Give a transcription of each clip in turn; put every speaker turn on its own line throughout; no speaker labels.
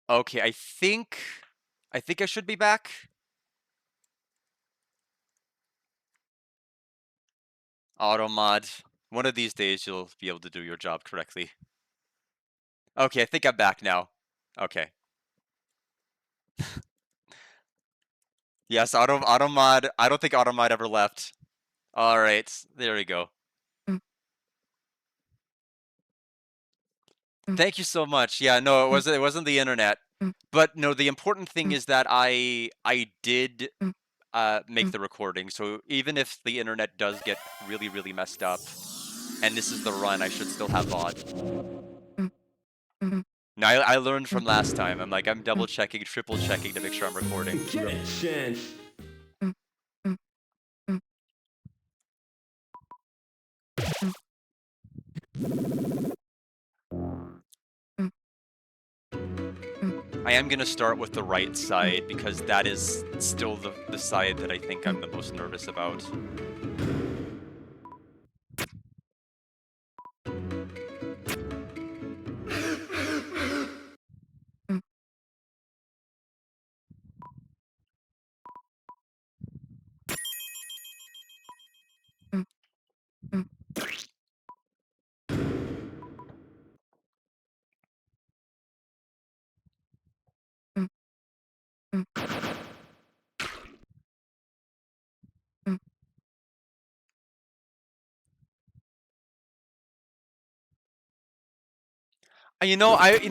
Okay, I think I should be back. Automod. One of these days you'll be able to do your job correctly. Okay, I think I'm back now. Okay. Yes, Automod. I don't think Automod ever left. All right, there we go. Thank you so much. Yeah, no, it wasn't the internet. But no, the important thing is that I did make the recording. So even if the internet does get really, really messed up, and this is the run, I should still have VOD. Now I learned from last time. I'm double checking, triple checking to make sure I'm recording.
Get a chance.
I am gonna start with the right side because that is still the side that I think I'm the most nervous about.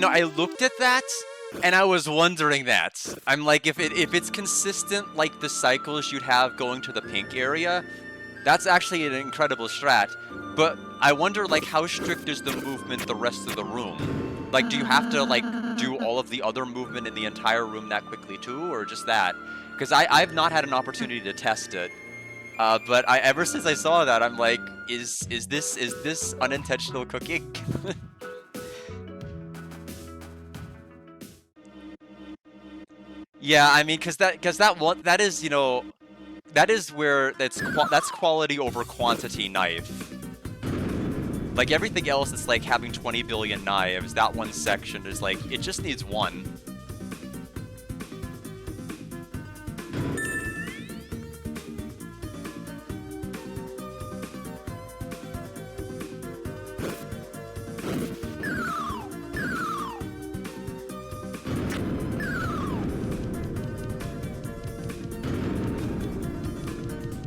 I looked at that and I was wondering that. I'm like, if it's consistent like the cycles you'd have going to the pink area, that's actually an incredible strat. But I wonder like how strict is the movement the rest of the room? Like, do you have to like do all of the other movement in the entire room that quickly too, or just that? Because I've not had an opportunity to test it. But ever since I saw that, I'm like, is this unintentional cooking? Yeah, I mean, because that is that is where that's quality over quantity knife. Like everything else, it's like having 20 billion knives. That one section is like it just needs one.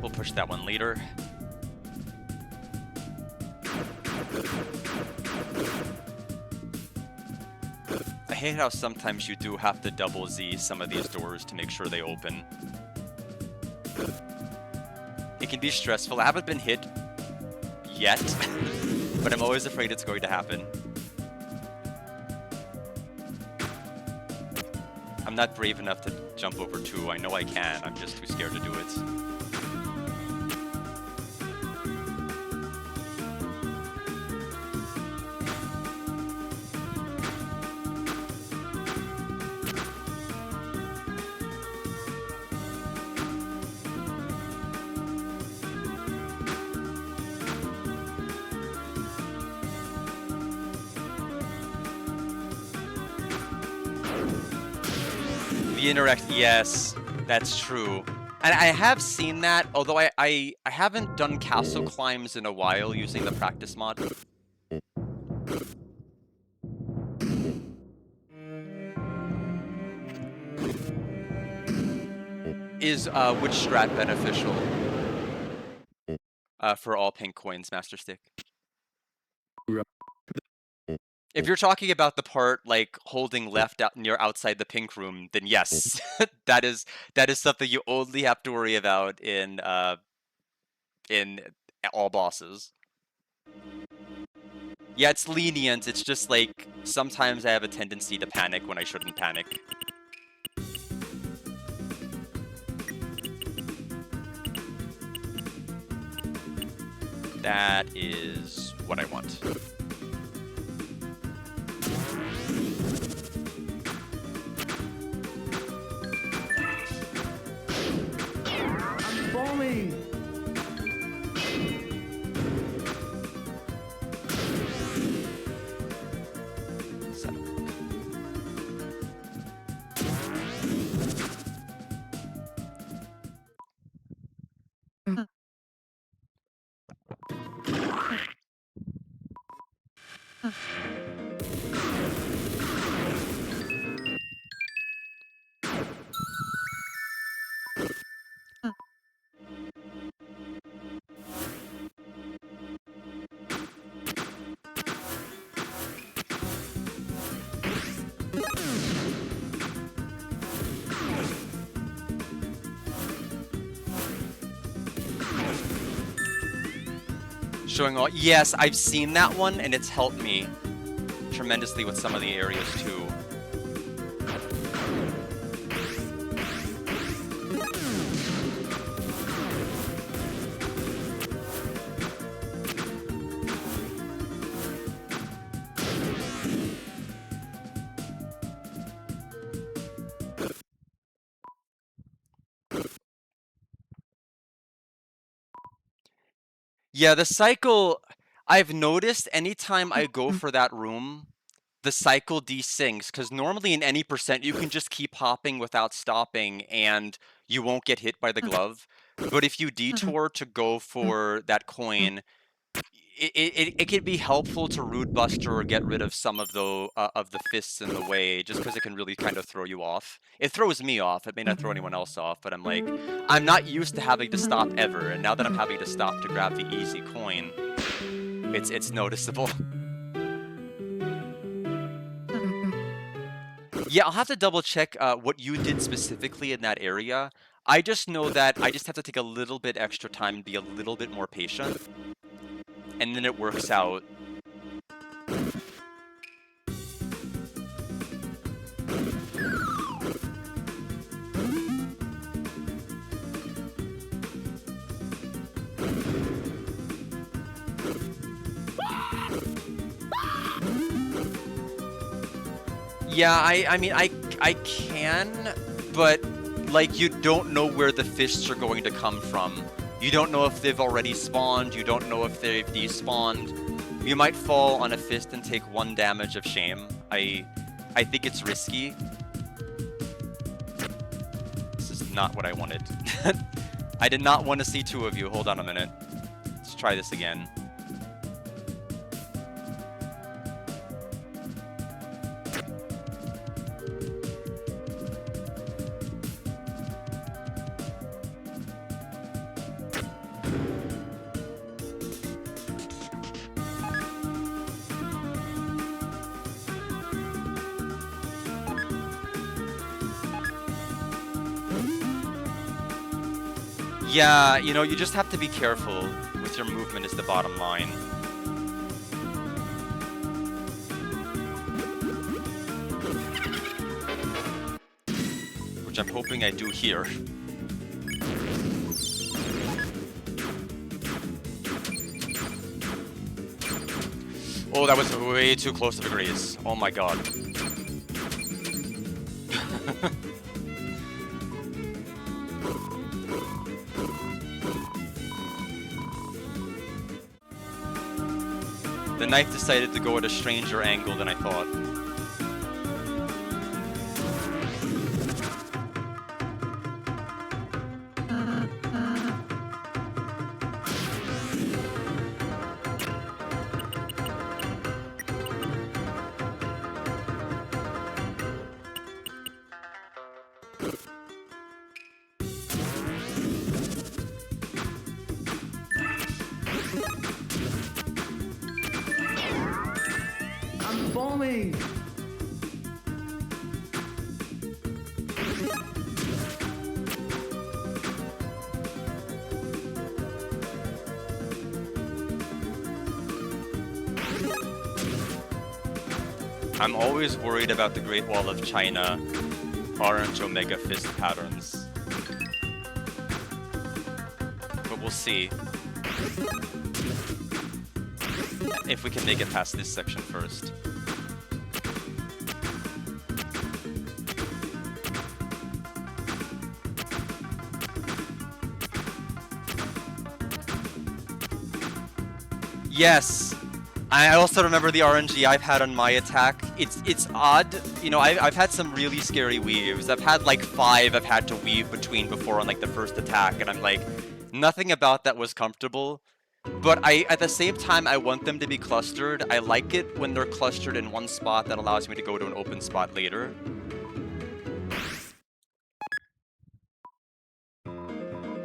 We'll push that one later. I hate how sometimes you do have to double Z some of these doors to make sure they open. It can be stressful. I haven't been hit yet, but I'm always afraid it's going to happen. I'm not brave enough to jump over 2. I know I can, I'm just too scared to do it. Yes, that's true. And I have seen that, although I haven't done castle climbs in a while using the practice mod. Is which strat beneficial for all pink coins, Master Stick? If you're talking about the part like holding left out near outside the pink room, then yes, that is something you only have to worry about in all bosses. Yeah, it's lenient. It's just like sometimes I have a tendency to panic when I shouldn't panic. That is what I want.
I'm falling.
Showing all. Yes, I've seen that one, and it's helped me tremendously with some of the areas too. Yeah, the cycle, I've noticed anytime I go for that room, the cycle desyncs, because normally in any percent you can just keep hopping without stopping and you won't get hit by the glove. But if you detour to go for that coin, it can be helpful to root buster or get rid of some of the fists in the way, just because it can really kind of throw you off. It throws me off. It may not throw anyone else off, but I'm like, I'm not used to having to stop ever, and now that I'm having to stop to grab the easy coin, it's noticeable. Yeah, I'll have to double check what you did specifically in that area. I just know that I just have to take a little bit extra time and be a little bit more patient, and then it works out. Yeah, I mean, I can, but, like, you don't know where the fists are going to come from. You don't know if they've already spawned, you don't know if they've despawned. You might fall on a fist and take 1 damage of shame. I think it's risky. This is not what I wanted. I did not want to see 2 of you. Hold on a minute. Let's try this again. Yeah, you know, you just have to be careful with your movement is the bottom line. Which I'm hoping I do here. Oh, that was way too close to a graze. Oh my god. The knife decided to go at a stranger angle than I thought.
I'm falling.
I'm always worried about the Great Wall of China orange Omega Fist patterns. But we'll see if we can make it past this section first. Yes! I also remember the RNG I've had on my attack. It's odd. You know, I've had some really scary weaves. I've had like 5 I've had to weave between before on like the first attack, and I'm like, nothing about that was comfortable. But at the same time, I want them to be clustered. I like it when they're clustered in one spot that allows me to go to an open spot later.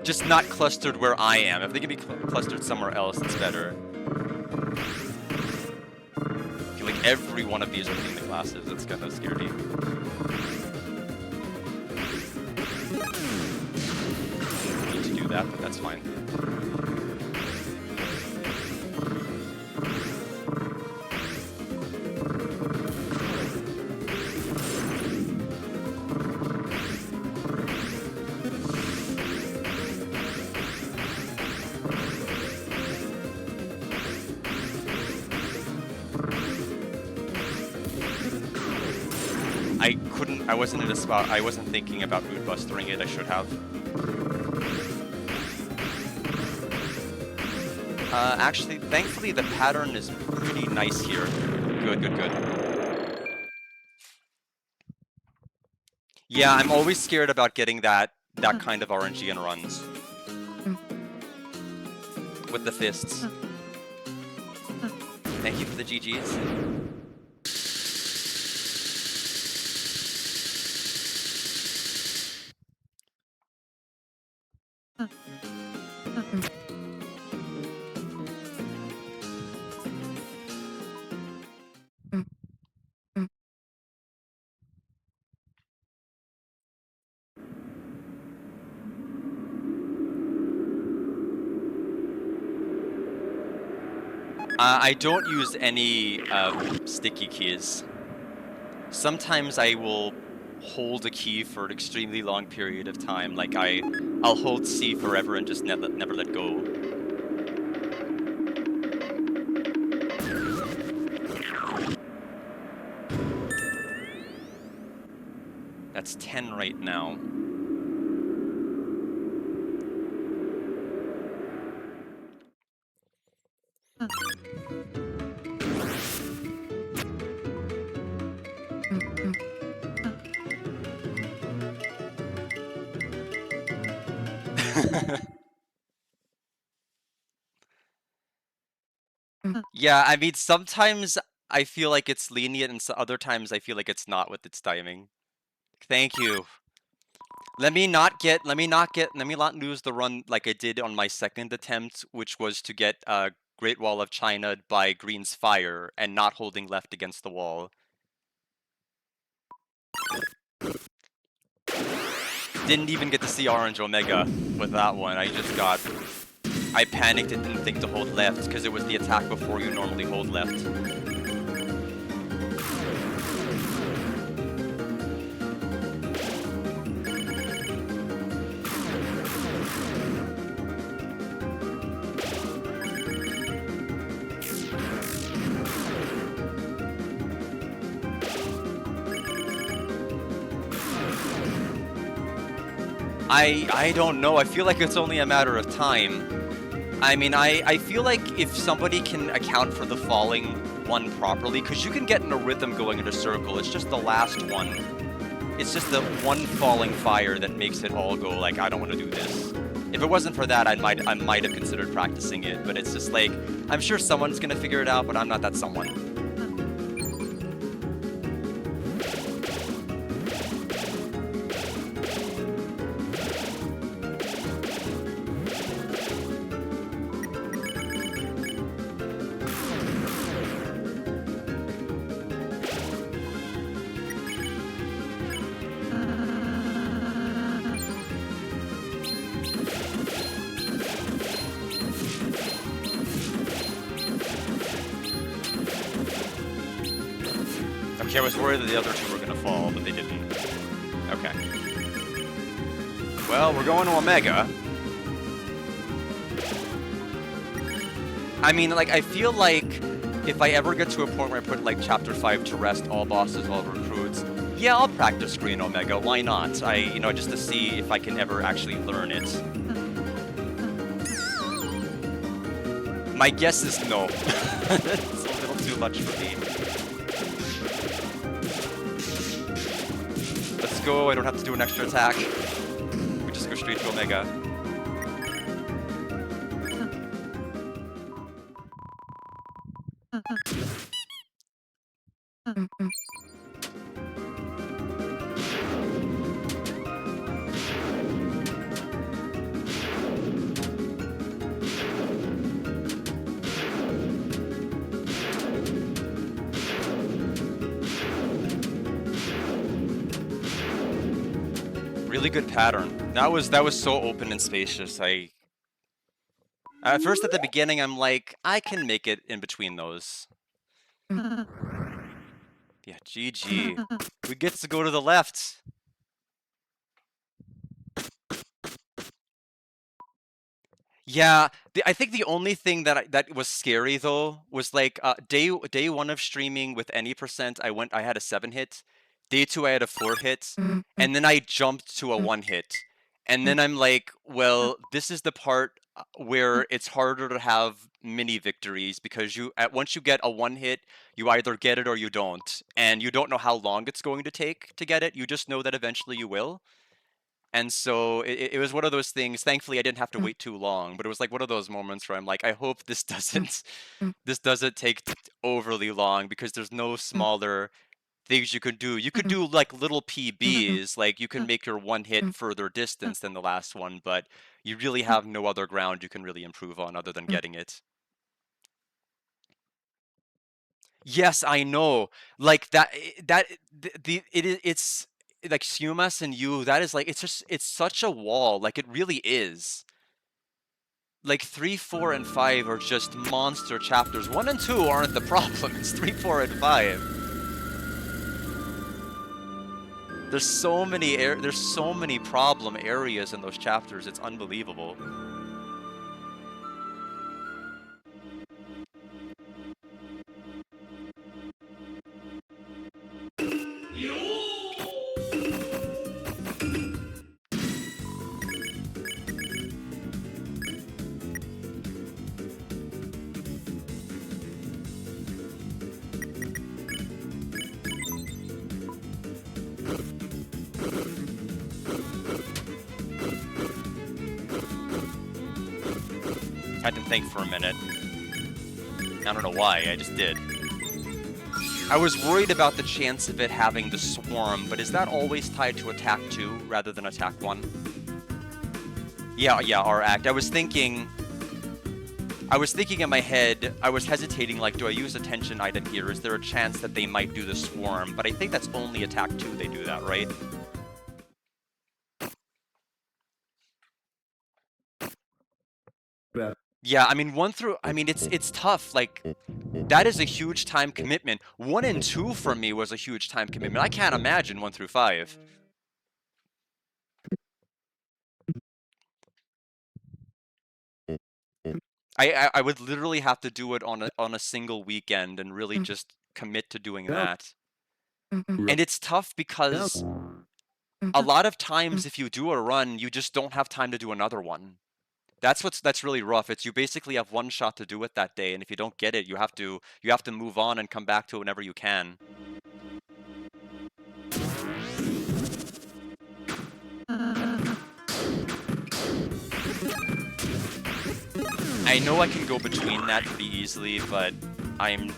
Just not clustered where I am. If they can be clustered somewhere else, it's better. I feel like every one of these are hitting the glasses. That's kind of scary. I need to do that, but that's fine. I wasn't in a spot, I wasn't thinking about mood bustering it, I should have. Actually, thankfully the pattern is pretty nice here. Good, good, good. Yeah, I'm always scared about getting that kind of RNG in runs. With the fists. Thank you for the GGs. I don't use any sticky keys. Sometimes I will hold a key for an extremely long period of time. Like I'll hold C forever and just never let go. That's 10 right now. Yeah, I mean, sometimes I feel like it's lenient, and other times I feel like it's not with its timing. Thank you. Let me not lose the run like I did on my second attempt, which was to get Great Wall of China by Green's Fire and not holding left against the wall. Didn't even get to see Orange Omega with that one. I panicked and didn't think to hold left because it was the attack before you normally hold left. I don't know. I feel like it's only a matter of time. I mean, I feel like if somebody can account for the falling one properly, because you can get in a rhythm going in a circle, it's just the last one. It's just the one falling fire that makes it all go like, I don't want to do this. If it wasn't for that, I might have considered practicing it, but it's just like, I'm sure someone's gonna figure it out, but I'm not that someone. Okay, I was worried that the other two were gonna fall, but they didn't. Okay. Well, we're going to Omega. I mean, like, I feel like if I ever get to a point where I put, like, Chapter 5 to rest, all bosses, all recruits, yeah, I'll practice Green Omega, why not? Just to see if I can ever actually learn it. My guess is no. It's a little too much for me. Let's go, I don't have to do an extra attack. We just go straight to Omega. Really good pattern. That was so open and spacious. At first at the beginning I'm like, I can make it in between those. Yeah, GG. We get to go to the left. Yeah, I think the only thing that was scary though was like day one of streaming with any percent. I had a 7 hit. Day 2 I had a 4 hit, and then I jumped to a 1 hit. And then I'm like, well, this is the part where it's harder to have mini victories because once you get a 1 hit, you either get it or you don't. And you don't know how long it's going to take to get it. You just know that eventually you will. And so it was one of those things. Thankfully, I didn't have to wait too long, but it was like one of those moments where I'm like, I hope this doesn't take overly long because there's no smaller things you could do. You could do like little PBs, like you can make your 1 hit further distance than the last one, but you really have no other ground you can really improve on other than getting it. Yes, I know. Like it's like Sumas and you, that is like it's such a wall. Like it really is. Like 3, 4, and 5 are just monster chapters. 1 and 2 aren't the problem. It's 3, 4, and 5. There's so many problem areas in those chapters. It's unbelievable. I had to think for a minute. I don't know why, I just did. I was worried about the chance of it having the swarm, but is that always tied to attack 2 rather than attack 1? Yeah, our act. I was thinking in my head, I was hesitating, like, do I use a tension item here? Is there a chance that they might do the swarm? But I think that's only attack 2 they do that, right? Yeah, I mean, it's tough. Like, that is a huge time commitment. 1 and 2 for me was a huge time commitment. I can't imagine 1 through 5. I would literally have to do it on a single weekend and really just commit to doing that. And it's tough because a lot of times if you do a run, you just don't have time to do another one. That's really rough. It's you basically have one shot to do it that day, and if you don't get it, you have to move on and come back to it whenever you can. I know I can go between that pretty easily, but I'm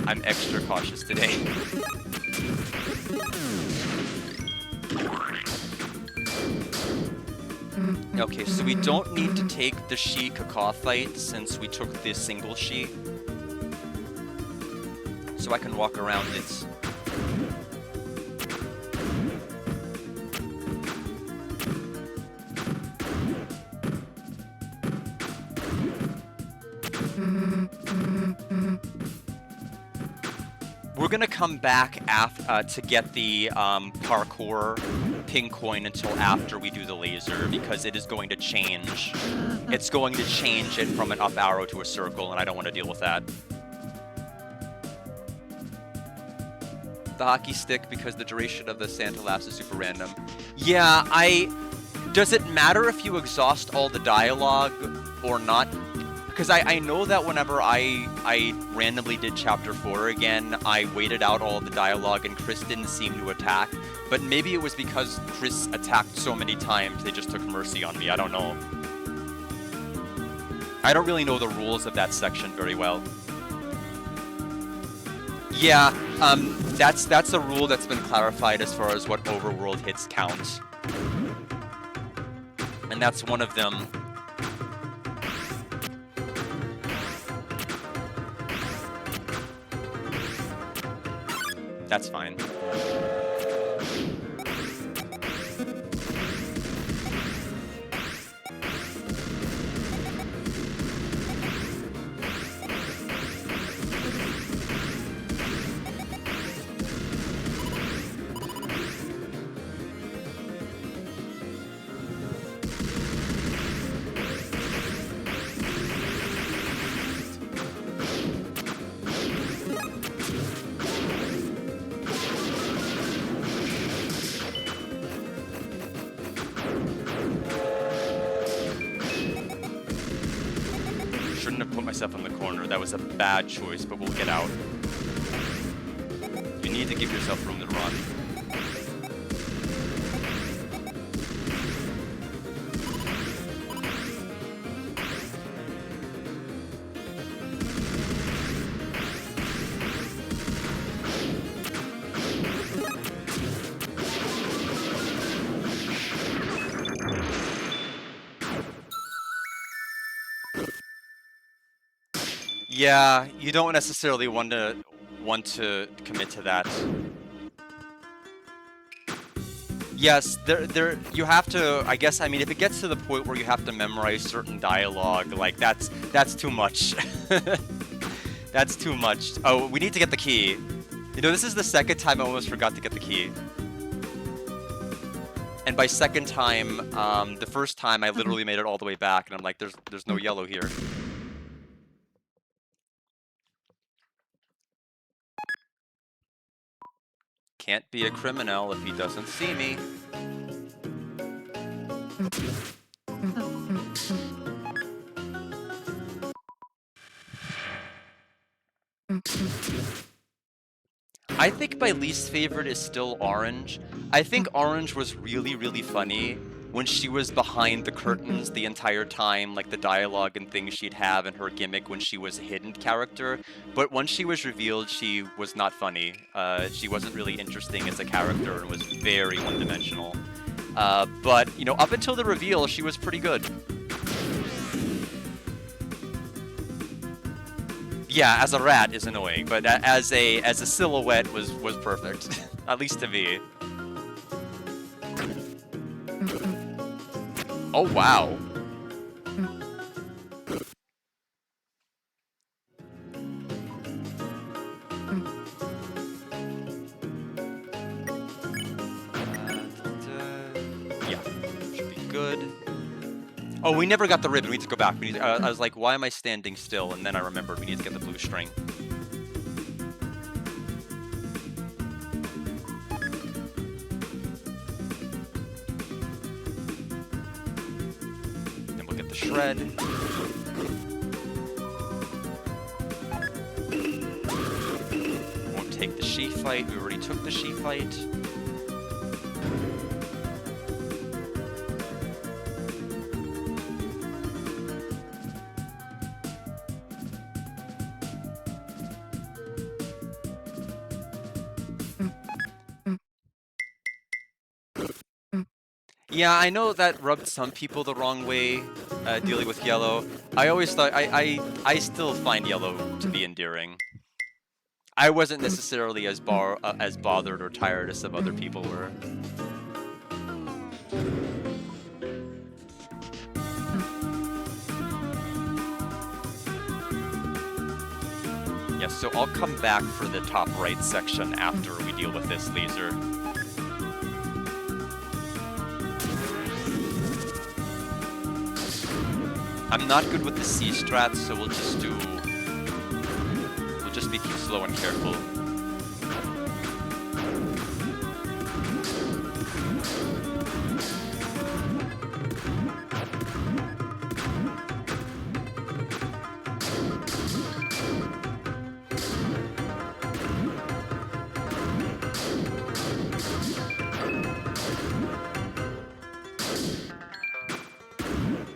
extra cautious today. Okay, so we don't need to take the Ch5 fight since we took the single Ch. So I can walk around it. We're gonna come back to get the parkour pink coin until after we do the laser because it is going to change. It's going to change it from an up arrow to a circle, and I don't want to deal with that. The hockey stick because the duration of the Santa Lass is super random. Yeah, does it matter if you exhaust all the dialogue or not? Because I know that whenever I randomly did Chapter 4 again, I waited out all the dialogue and Chris didn't seem to attack. But maybe it was because Chris attacked so many times, they just took mercy on me. I don't know. I don't really know the rules of that section very well. Yeah, that's a rule that's been clarified as far as what overworld hits count. And that's one of them. That's fine. myself in the corner. That was a bad choice, but we'll get out. You need to give yourself room to run. Yeah, you don't necessarily want to commit to that. Yes, you have to, I guess, I mean, if it gets to the point where you have to memorize certain dialogue, like, that's too much. That's too much. Oh, we need to get the key. You know, this is the second time I almost forgot to get the key. And by second time, the first time I literally made it all the way back, and I'm like, there's no yellow here. Can't be a criminal if he doesn't see me. I think my least favorite is still Orange. I think Orange was really, really funny when she was behind the curtains the entire time, like the dialogue and things she'd have and her gimmick when she was a hidden character. But once she was revealed, she was not funny. She wasn't really interesting as a character and was very one-dimensional. But, you know, up until the reveal, she was pretty good. Yeah, as a rat is annoying, but as a silhouette was perfect, at least to me. Oh wow. Yeah, should be good. Oh, we never got the ribbon. We need to go back. We need to, I was like, why am I standing still? And then I remembered we need to get the blue string. Then we'll get the shred. Won't take the Ch5 fight. We already took the Ch5 fight. Yeah, I know that rubbed some people the wrong way, dealing with yellow. I always thought, I still find yellow to be endearing. I wasn't necessarily as bothered or tired as some other people were. Yeah, so I'll come back for the top right section after we deal with this laser. I'm not good with the C strats, so we'll just be slow and careful.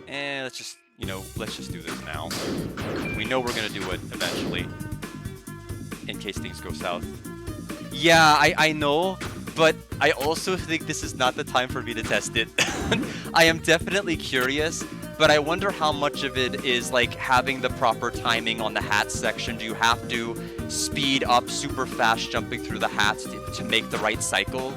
And let's just, you know, let's just do this now. We know we're gonna do it eventually, in case things go south. Yeah, I know, but I also think this is not the time for me to test it. I am definitely curious, but I wonder how much of it is like having the proper timing on the hat section. Do you have to speed up super fast jumping through the hats to make the right cycle?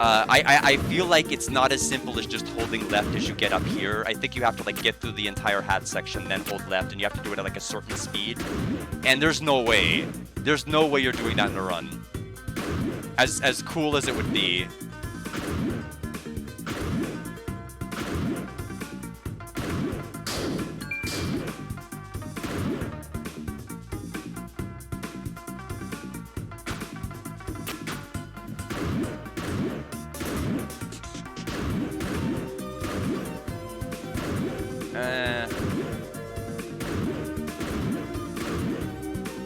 I feel like it's not as simple as just holding left as you get up here. I think you have to like get through the entire hat section, then hold left, and you have to do it at like a certain speed. And there's no way you're doing that in a run. As cool as it would be.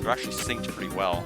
They're actually synced pretty well.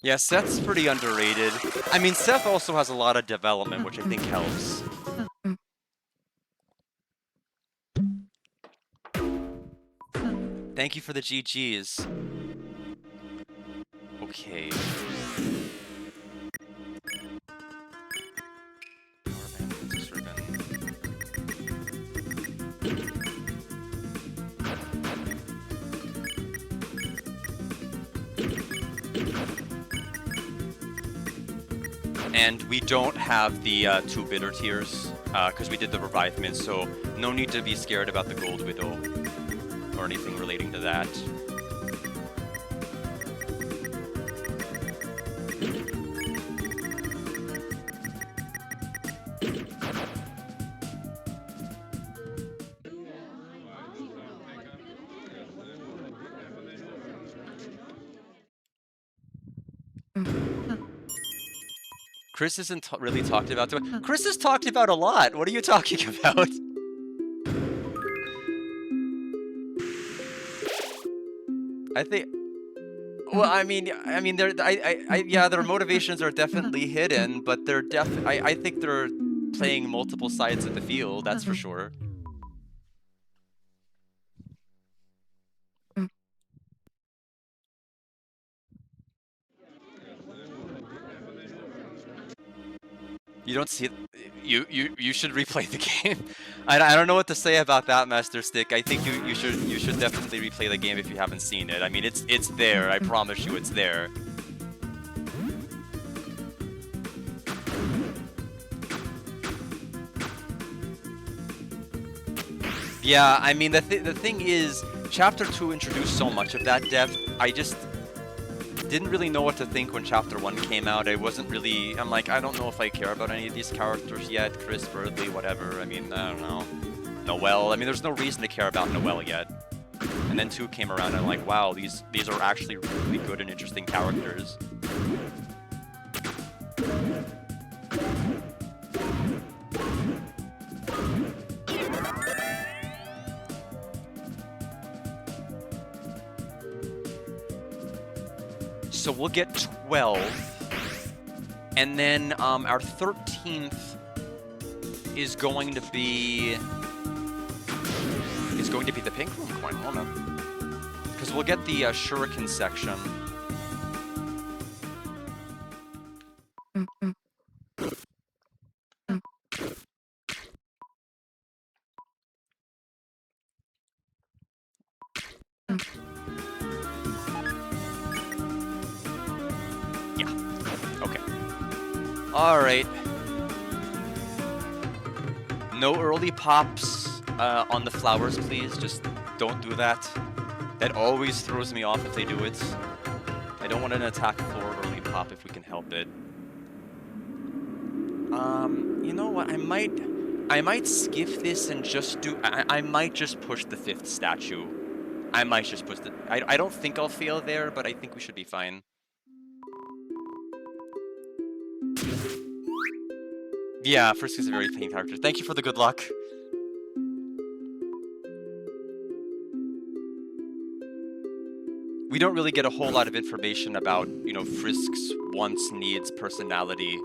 Yeah, Seth's pretty underrated. I mean, Seth also has a lot of development, which I think helps. Thank you for the GGs. Okay. And we don't have the 2 bitter tiers, because we did the Revive Mint, so no need to be scared about the Gold Widow or anything relating to that. Chris isn't really talked about. Chris has talked about a lot. What are you talking about? I think. Well, I mean, yeah, their motivations are definitely hidden, but they're I think they're playing multiple sides of the field. That's for sure. You don't see it. You should replay the game. I don't know what to say about that, Master Stick. I think you should definitely replay the game if you haven't seen it. I mean, it's there. I promise you, it's there. Yeah, I mean, the thing is, Chapter 2 introduced so much of that depth. I just didn't really know what to think when Chapter 1 came out. I wasn't really... I'm like, I don't know if I care about any of these characters yet. Chris, Berdley, whatever. I mean, I don't know. Noelle. I mean, there's no reason to care about Noelle yet. And then 2 came around and I'm like, wow, these are actually really good and interesting characters. So we'll get 12, and then our 13th is going to be the pink room coin. Hold on, because we'll get the shuriken section. Alright. No early pops on the flowers, please. Just don't do that. That always throws me off if they do it. I don't want an attack floor early pop if we can help it. You know what? I might skip this and just do... I might just push the 5th statue. I might just push the... I don't think I'll fail there, but I think we should be fine. Yeah, Frisk is a very faint character. Thank you for the good luck. We don't really get a whole lot of information about, you know, Frisk's wants, needs, personality.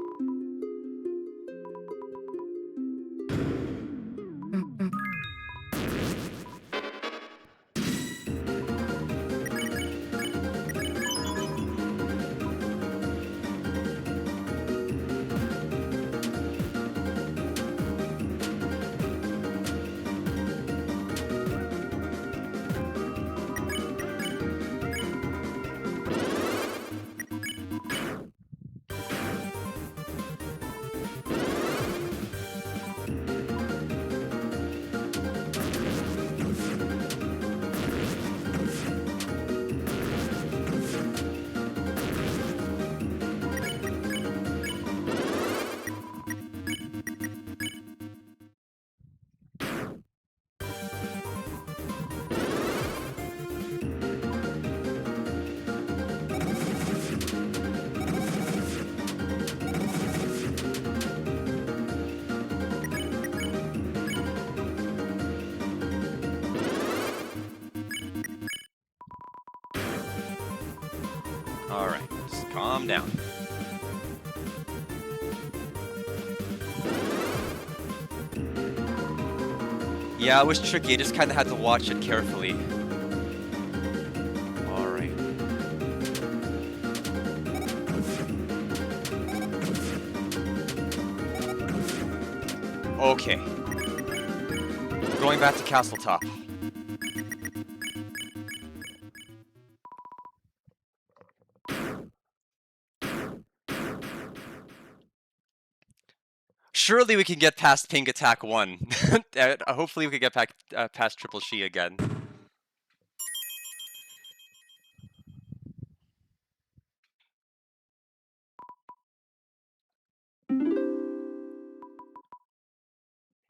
down. Yeah, it was tricky. I just kind of had to watch it carefully. Alright. Okay. We're going back to Castle Top. Surely we can get past Pink Attack 1. Hopefully we can get back past Triple She again.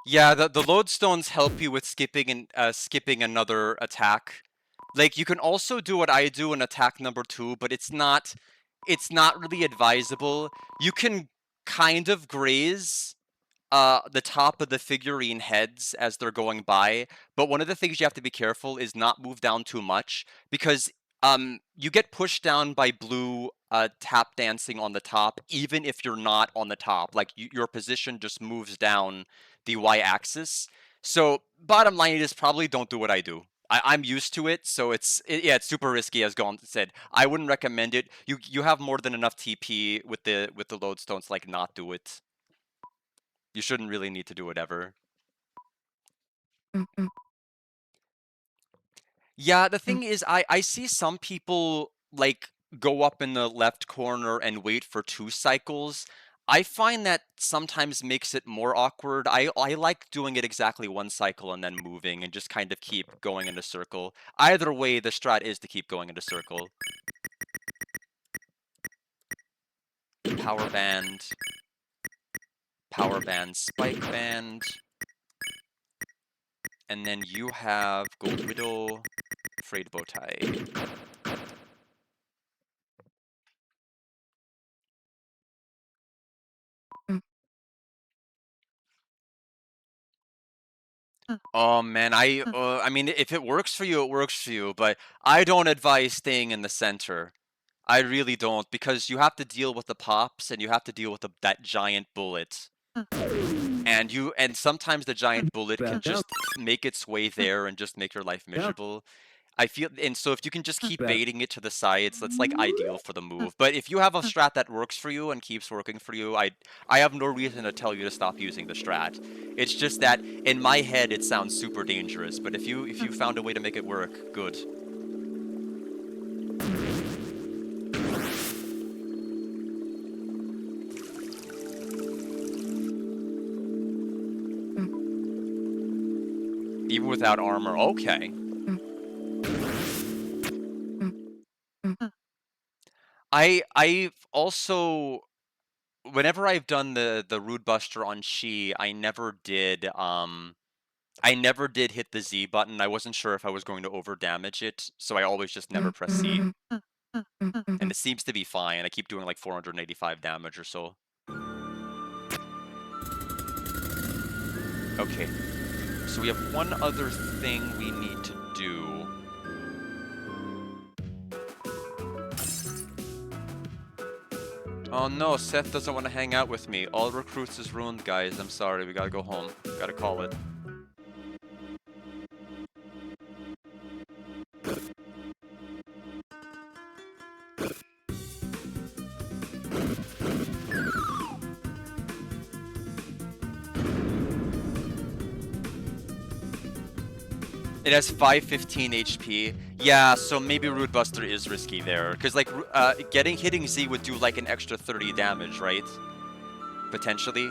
Yeah, the lodestones help you with skipping another attack. Like, you can also do what I do in attack number 2, but it's not really advisable. You can kind of graze the top of the figurine heads as they're going by, but one of the things you have to be careful is not move down too much, because you get pushed down by blue tap dancing on the top, even if you're not on the top. Like, your position just moves down the y-axis. So bottom line is probably don't do what I do. I'm used to it, so yeah, it's super risky, as Gon said. I wouldn't recommend it. You have more than enough TP with the lodestones to, like, not do it. You shouldn't really need to do whatever. Yeah, the thing is, I see some people, like, go up in the left corner and wait for 2 cycles. I find that sometimes makes it more awkward. I like doing it exactly 1 cycle and then moving and just kind of keep going in a circle. Either way, the strat is to keep going in a circle. Power band, spike band. And then you have Gold Widow, Frayed Bowtie. Oh man, I mean, if it works for you, it works for you, but I don't advise staying in the center. I really don't, because you have to deal with the pops and you have to deal with that giant bullet. And sometimes the giant bullet can just make its way there and just make your life miserable. And so if you can just keep baiting it to the sides, that's, like, ideal for the move. But if you have a strat that works for you and keeps working for you, I have no reason to tell you to stop using the strat. It's just that in my head it sounds super dangerous, but if you found a way to make it work, good. Even without armor, okay. I've also, whenever I've done the Rude Buster on She, I never did hit the Z button. I wasn't sure if I was going to over damage it, so I always just never press C. And it seems to be fine. I keep doing like 485 damage or so. Okay. So we have one other thing we need to do. Oh no, Seth doesn't want to hang out with me. All recruits is ruined, guys. I'm sorry, we gotta go home. Gotta call it. It has 515 HP. Yeah, so maybe Rude Buster is risky there. Because, like, hitting Z would do, like, an extra 30 damage, right? Potentially.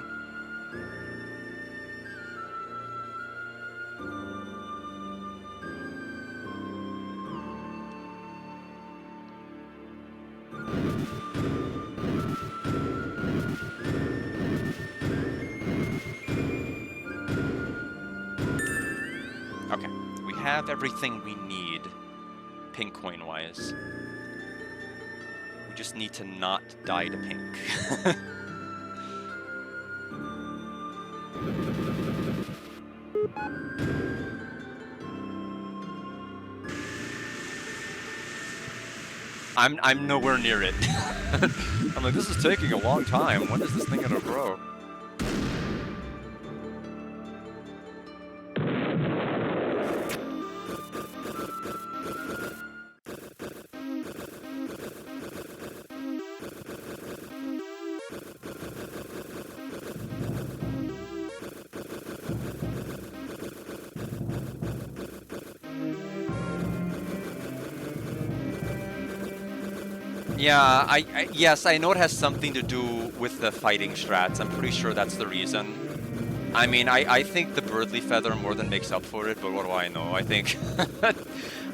Okay. We have everything we need, pink coin-wise. We just need to not die to pink. I'm nowhere near it. I'm like, this is taking a long time. When is this thing gonna grow? Yeah, yes, I know it has something to do with the fighting strats. I'm pretty sure that's the reason. I mean, I think the birdly feather more than makes up for it, but what do I know? I think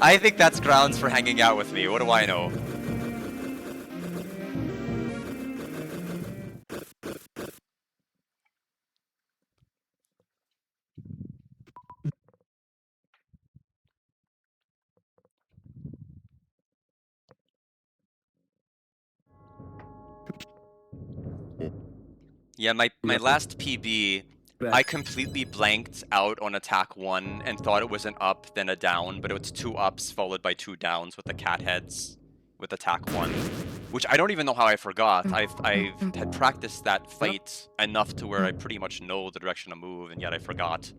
I think that's grounds for hanging out with me. What do I know? Yeah, my last PB, I completely blanked out on attack 1 and thought it was an up, then a down, but it was 2 ups followed by 2 downs with the cat heads with attack 1, which I don't even know how I forgot. I've had practiced that fight enough to where I pretty much know the direction to move, and yet I forgot.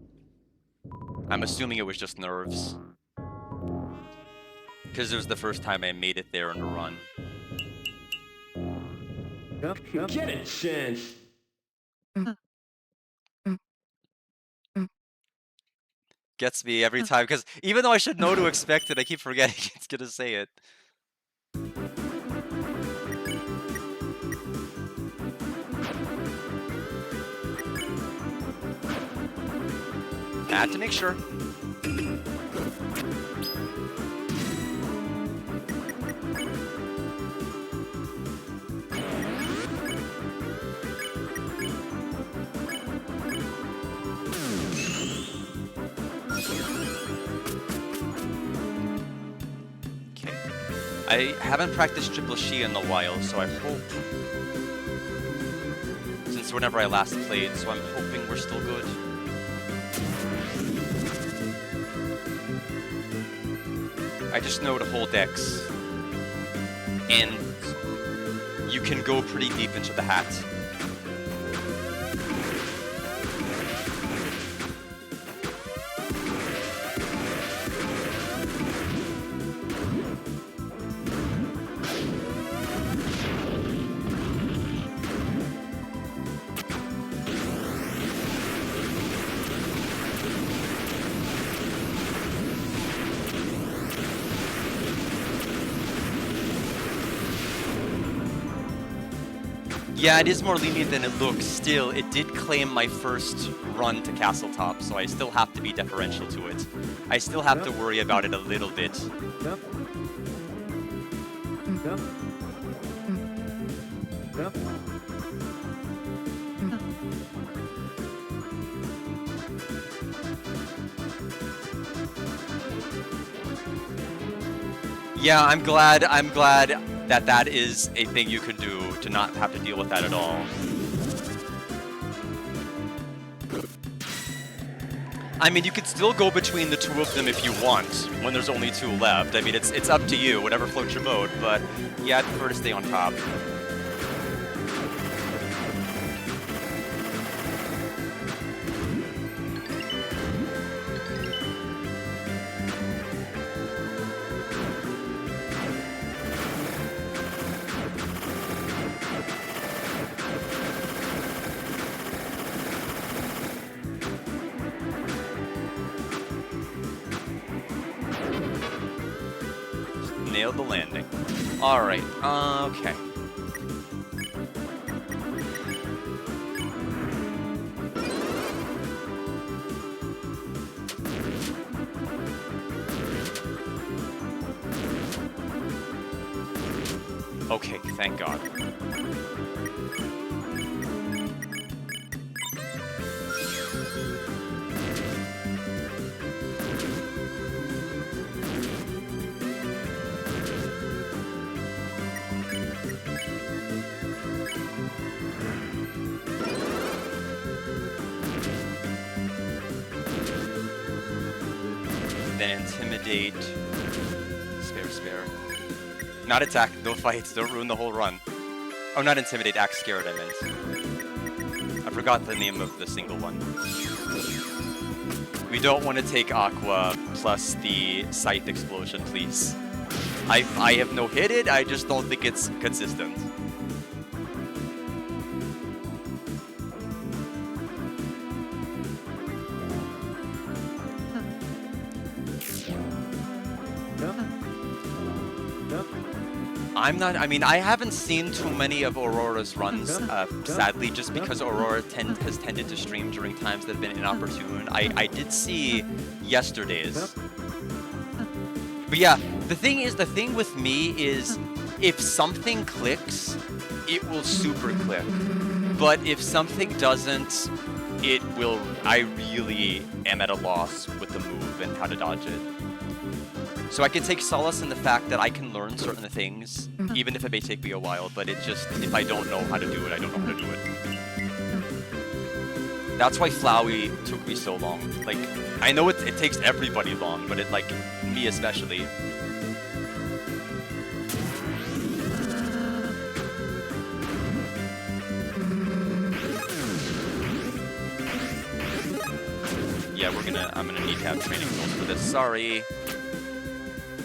I'm assuming it was just nerves. Because it was the first time I made it there in a run.
Get a chance.
Gets me every time, because even though I should know to expect it, I keep forgetting it's gonna say it. I had to make sure. I haven't practiced triple she in a while, so I hope... Since whenever I last played, so I'm hoping we're still good. I just know to hold X. And you can go pretty deep into the hat. Yeah, it is more lenient than it looks. Still, it did claim my first run to Castle Top, so I still have to be deferential to it. I still have to worry about it a little bit. Yeah, I'm glad that that is a thing you can do, to not have to deal with that at all. I mean, you could still go between the two of them if you want, when there's only 2 left. I mean, it's up to you, whatever floats your boat, but yeah, I'd prefer to stay on top. Nailed the landing. Alright, okay. Okay, thank God. Then intimidate. Spare. Not attack, no fights, don't ruin the whole run. Oh, not Intimidate, Act Scared, I meant. I forgot the name of the single one. We don't want to take Aqua plus the Scythe Explosion, please. I have no hit it, I just don't think it's consistent. I mean, I haven't seen too many of Aurora's runs, sadly, just because Aurora has tended to stream during times that have been inopportune. I did see yesterday's. But yeah, the thing with me is, if something clicks, it will super click. But if something doesn't, it will, I really am at a loss with the move and how to dodge it. So I can take solace in the fact that I can learn certain things, even if it may take me a while, but it just, if I don't know how to do it, I don't know how to do it. That's why Flowey took me so long. Like, I know it takes everybody long, but it, like, me especially. Yeah, I'm gonna need to have training goals for this, sorry.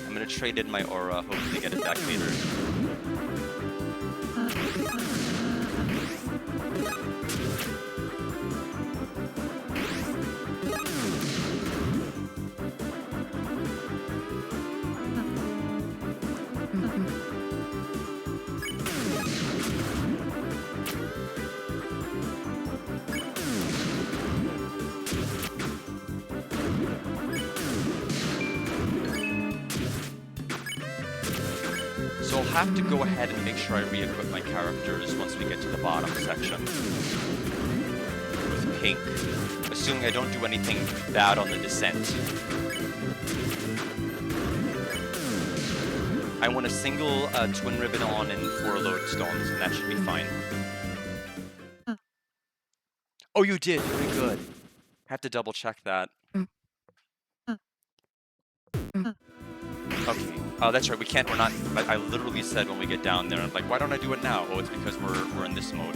I'm gonna trade in my aura, hopefully get it back later. So I'll have to go ahead and make sure I re-equip my characters once we get to the bottom section. With pink, assuming I don't do anything bad on the descent. I want a single Twin Ribbon on and 4 lodestones, and that should be fine. Oh, you did! Very good. I have to double check that. Okay. Oh, that's right. We're not. I literally said when we get down there, I'm like, why don't I do it now? Oh, it's because we're in this mode.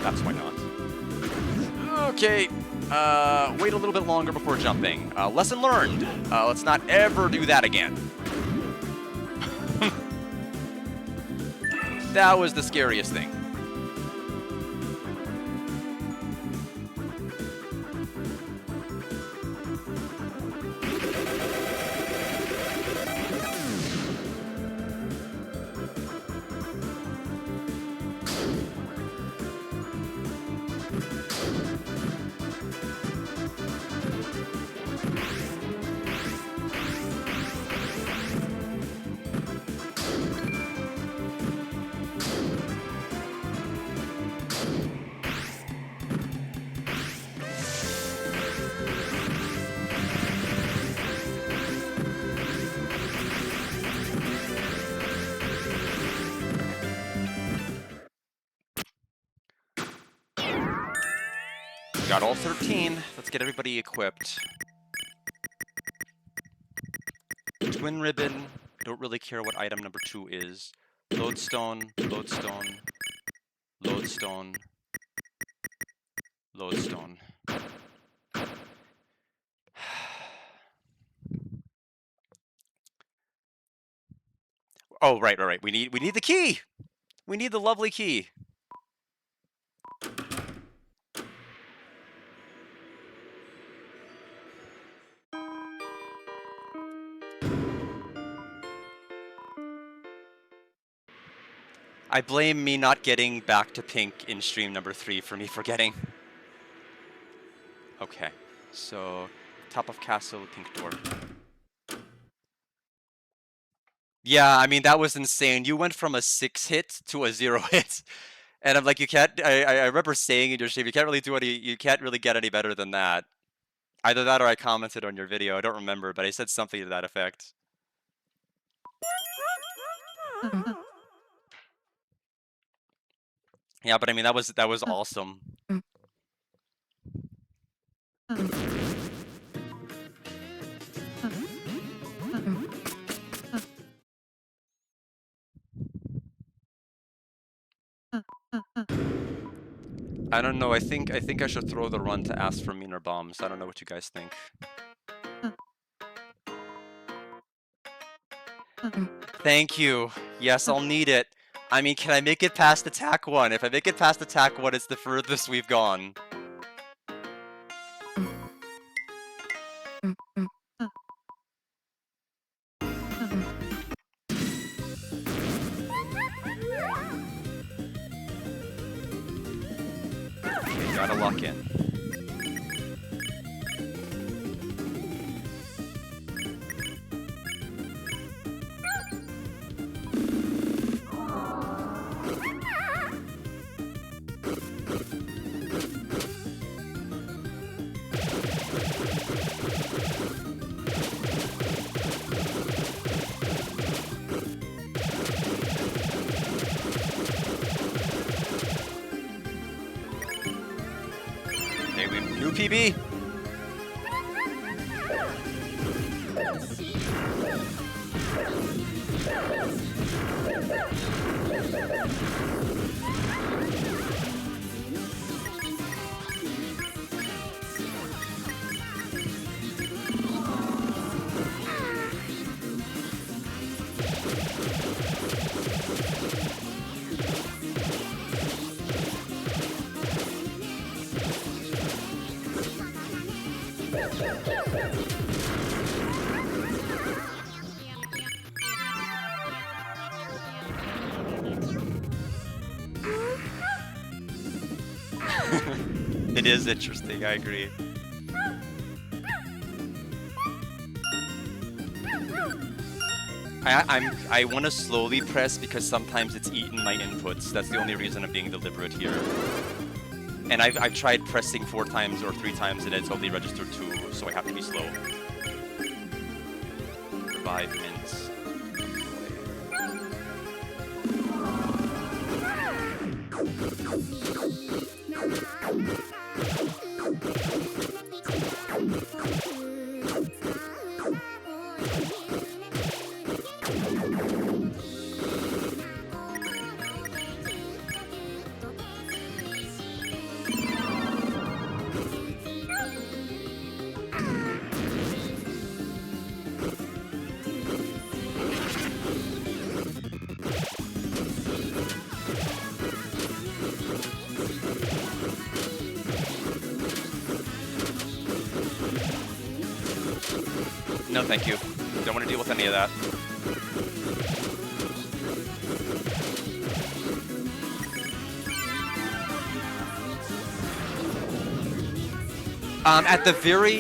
That's why not. Okay. Wait a little bit longer before jumping. Lesson learned. Let's not ever do that again. That was the scariest thing. Got all 13. Let's get everybody equipped. Twin Ribbon. Don't really care what item number 2 is. Lodestone, Lodestone, Lodestone, Lodestone. Oh, right. We need the key. We need the lovely key. I blame me not getting back to pink in stream number 3 for me forgetting. Okay, so top of castle, pink door. Yeah, I mean, that was insane. You went from a 6 hit to a 0 hit. And I'm like, you can't, I remember saying in your stream, you can't really get any better than that. Either that or I commented on your video, I don't remember, but I said something to that effect. Yeah, but I mean, that was awesome. I don't know. I think I should throw the run to ask for meaner bombs. I don't know what you guys think. Thank you. Yes, I'll need it. I mean, can I make it past attack 1? If I make it past attack 1, it's the furthest we've gone. Okay, gotta lock in. Okay, we new PB. It is interesting, I agree. I want to slowly press because sometimes it's eaten my inputs. That's the only reason I'm being deliberate here. And I've tried pressing 4 times or 3 times and it's only registered 2, so I have to be slow. Revive mints. No, thank you. Don't want to deal with any of that.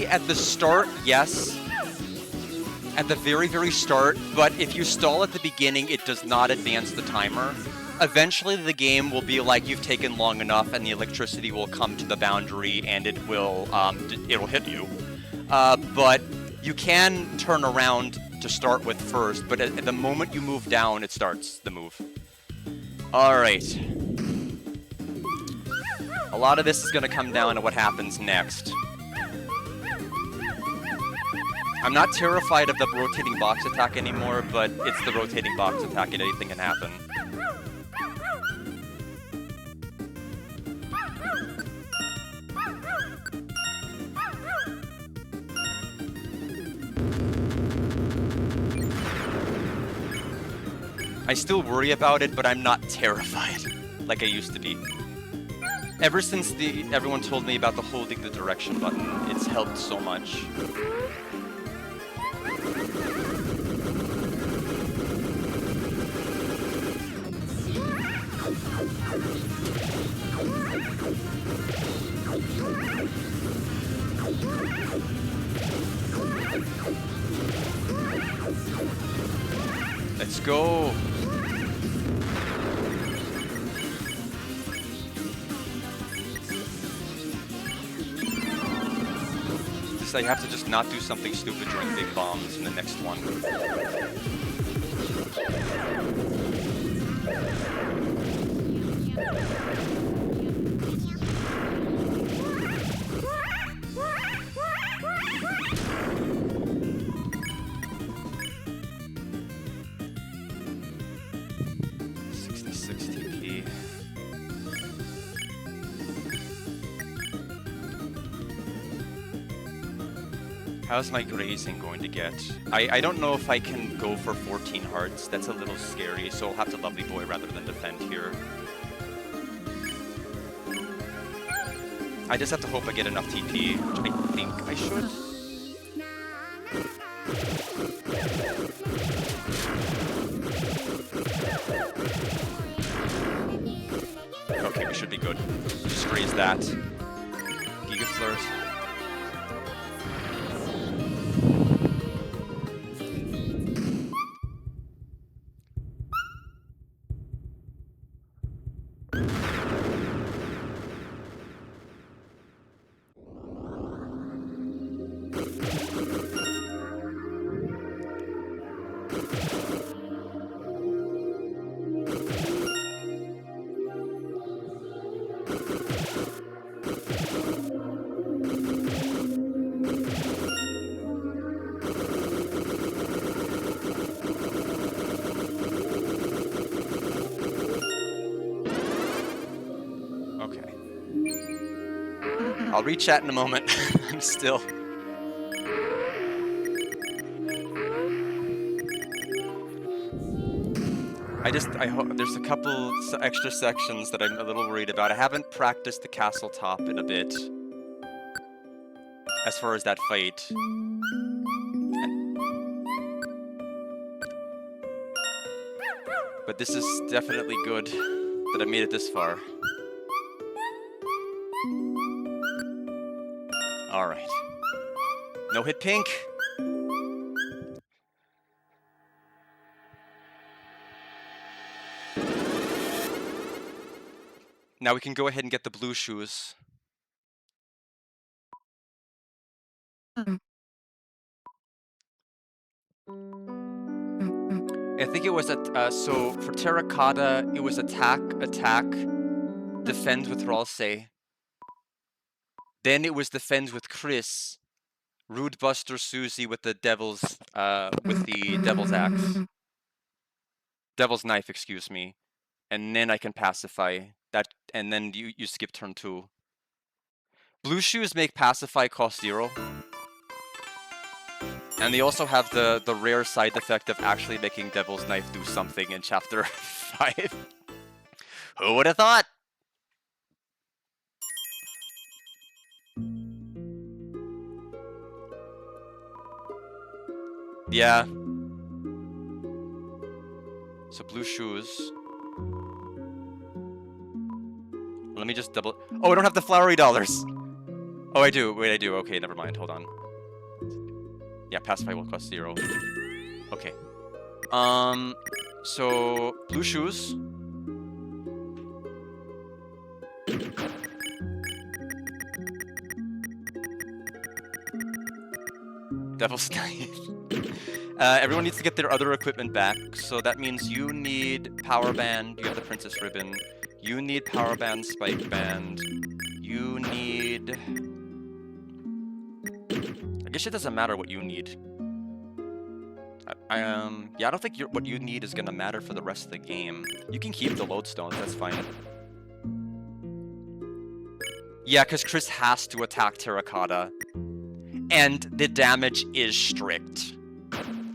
At the start, yes. At the very start, but if you stall at the beginning, it does not advance the timer. Eventually, the game will be like you've taken long enough, and the electricity will come to the boundary, and it'll hit you. But you can turn around to start with first, but at the moment you move down, it starts the move. Alright. A lot of this is going to come down to what happens next. I'm not terrified of the rotating box attack anymore, but it's the rotating box attack and anything can happen. I still worry about it, but I'm not terrified like I used to be. Ever since everyone told me about the holding the direction button, it's helped so much. Let's go. I have to just not do something stupid during big bombs in the next one. $66 TP. How's my grazing going to get? I don't know if I can go for 14 hearts. That's a little scary, so I'll have to Lovely Boy rather than defend here. I just have to hope I get enough TP, which I think I should. Okay, we should be good. Just raise that. Gigafleurs. I'll re-chat in a moment. I'm still... I hope there's a couple extra sections that I'm a little worried about. I haven't practiced the castle top in a bit. As far as that fight. But this is definitely good that I made it this far. Alright. No hit pink. Now we can go ahead and get the blue shoes. I think it was so for Terracotta, it was attack, defend with Ralsei. Then it was defend with Chris, Rude Buster Susie with the devil's axe. Devil's knife, excuse me. And then I can pacify that, and then you skip turn 2. Blue shoes make pacify cost 0. And they also have the rare side effect of actually making Devil's Knife do something in Chapter 5. Who would have thought? Yeah. So blue shoes. Let me just double... Oh, I don't have the flowery dollars! Oh, I do. Wait, I do. Okay, never mind. Hold on. Yeah, pacify will cost 0. Okay. So blue shoes. Devil's Knife. Everyone needs to get their other equipment back, so that means you need Power Band. You have the Princess Ribbon. You need Power Band, Spike Band. You need... I guess it doesn't matter what you need. Yeah, I don't think what you need is gonna matter for the rest of the game. You can keep the lodestones, that's fine. Yeah, because Chris has to attack Terracotta. And the damage is strict.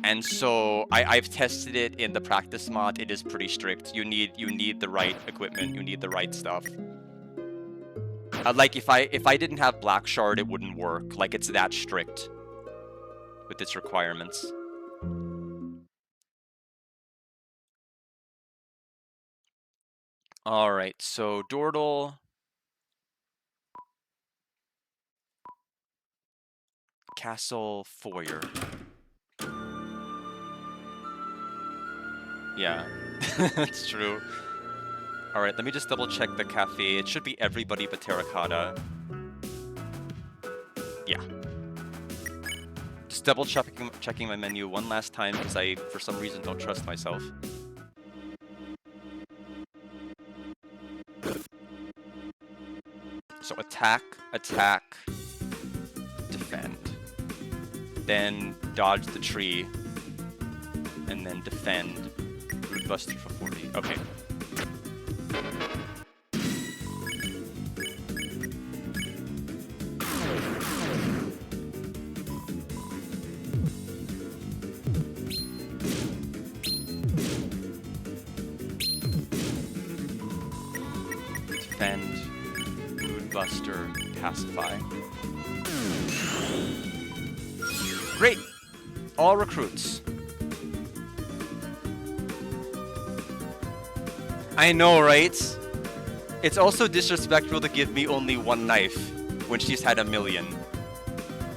And so I've tested it in the practice mod. It is pretty strict. You need the right equipment. You need the right stuff. Like if I didn't have Black Shard, it wouldn't work. Like it's that strict with its requirements. All right, so Dordle, Castle Foyer. Yeah, that's true. Alright, let me just double check the cafe. It should be everybody but Terracotta. Yeah. Just double checking my menu one last time because I, for some reason, don't trust myself. So attack, defend. Then dodge the tree. And then defend. Root Buster for 40. Okay. Defend, Moonbuster, Pacify. Great! All recruits. I know, right? It's also disrespectful to give me only one knife when she's had 1,000,000.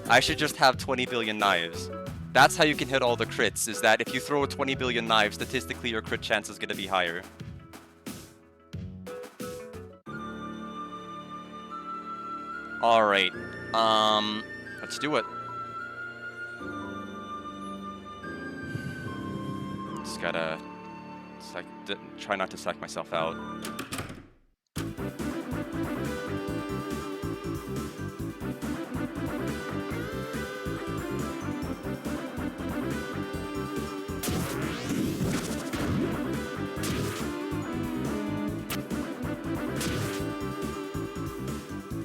I should just have 20 billion knives. That's how you can hit all the crits, is that if you throw 20 billion knives, statistically your crit chance is going to be higher. Alright, let's do it. Just gotta try not to psych myself out.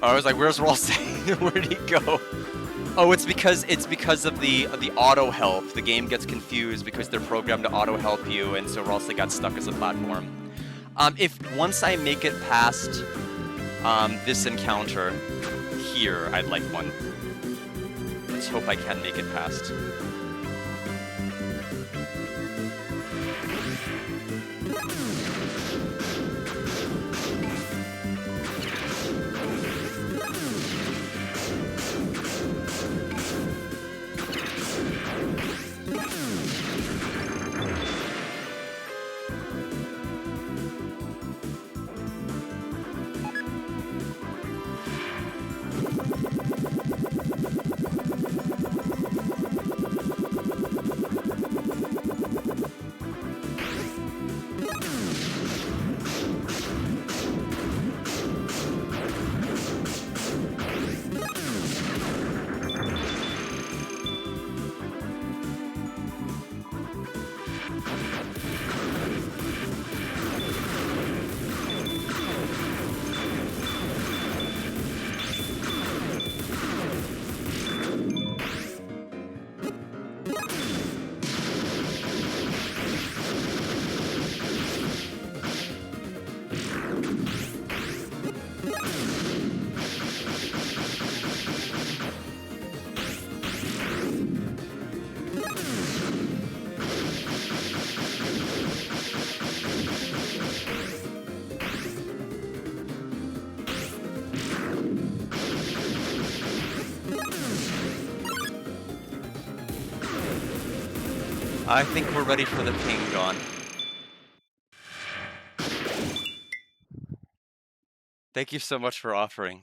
I was like, where's Rolsey? Where'd he go? Oh, it's because of the auto help. The game gets confused because they're programmed to auto help you, and so Rolsey got stuck as a platform. If once I make it past this encounter here, I'd like one. Let's hope I can make it past. I think we're ready for the ping gun. Thank you so much for offering.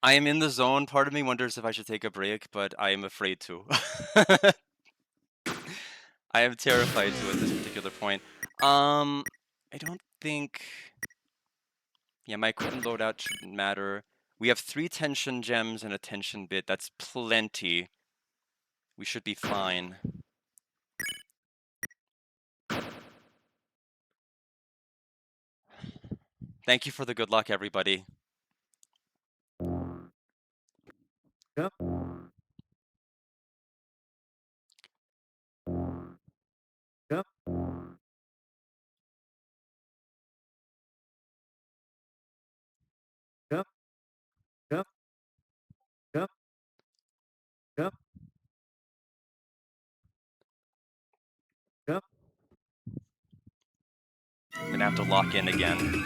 I am in the zone. Part of me wonders if I should take a break, but I am afraid to. I am terrified to at this particular point. I don't think... Yeah, my equipment loadout shouldn't matter. We have 3 tension gems and a tension bit. That's plenty. We should be fine. Thank you for the good luck, everybody.
Yep. Yep. Yep. Yep. Yep. Yep. Yep.
I'm gonna have to lock in again.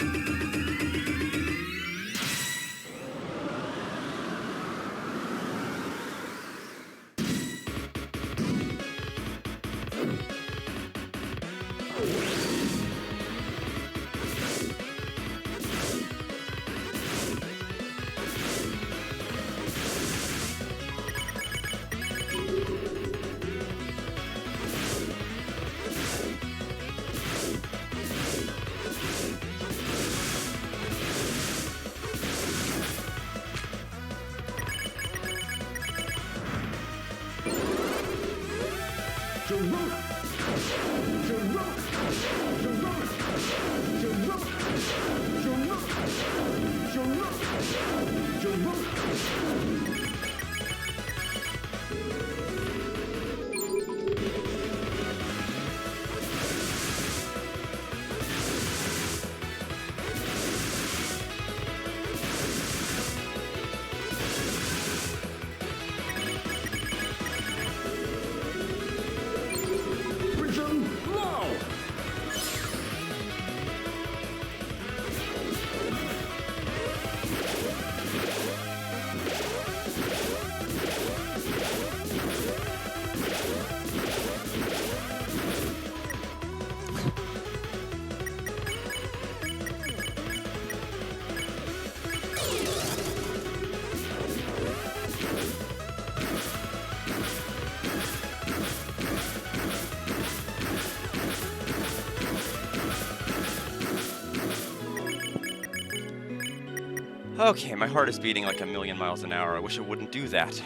Okay, my heart is beating like 1,000,000 miles an hour. I wish it wouldn't do that.